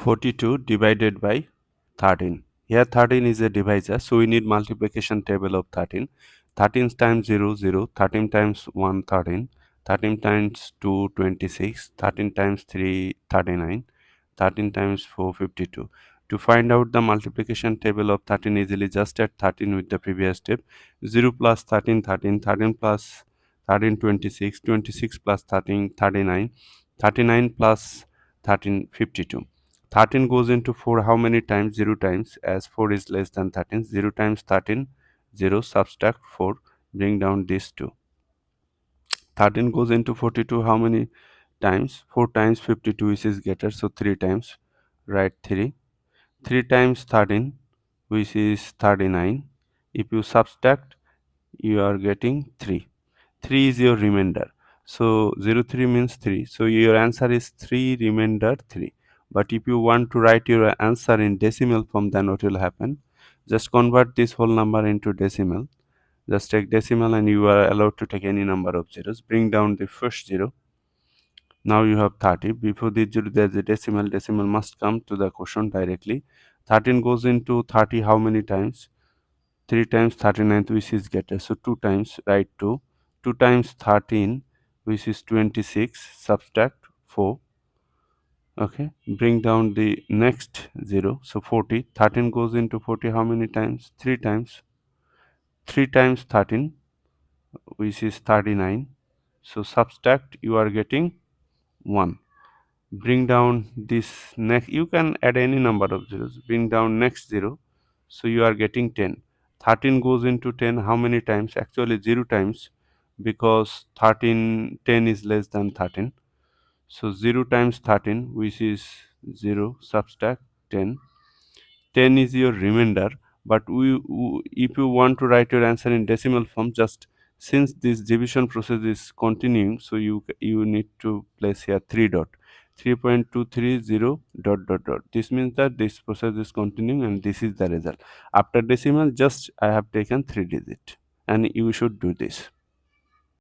42 divided by 13. Here 13 is a divisor, so we need multiplication table of 13. 13 times 0, 0, 13 times 1, 13, 13 times 2, 26, 13 times 3, 39, 13 times 4, 52. To find out the multiplication table of 13 easily, just add 13 with the previous step. 0 plus 13, 13, 13 plus 13, 26, 26 plus 13, 39, 39 plus 13, 52. 13 goes into 4 how many times? 0 times, as 4 is less than 13. 0 times 13, 0, subtract 4, bring down this 2. 13 goes into 42 how many times? 4 times 52, which is greater, so 3 times, write 3. 3 times 13, which is 39. If you subtract, you are getting 3. 3 is your remainder. So 03 means 3. So your answer is 3 remainder 3. But if you want to write your answer in decimal form, then what will happen? Just convert this whole number into decimal. Just take decimal and you are allowed to take any number of zeros. Bring down the first 0. Now you have 30. Before the 0 there is a decimal. Decimal must come to the quotient directly. 13 goes into 30 how many times? 3 times 39, which is greater, so 2 times, write 2. 2 times 13, which is 26, subtract 4. Okay, bring down the next 0, so 40. 13 goes into 40 how many times? 3 times. 3 times 13, which is 39, so subtract, you are getting 1. Bring down this next, you can add any number of zeros, bring down next 0, so you are getting 10. 13 goes into 10 how many times? Actually 0 times, because 10 is less than 13, so 0 times 13, which is 0, subtract 10. 10 is your remainder, but if you want to write your answer in decimal form, just since this division process is continuing, so you need to place here 3 dot, 3.230 dot dot dot. This means that this process is continuing and this is the result. After decimal, just I have taken 3 digit, and you should do this.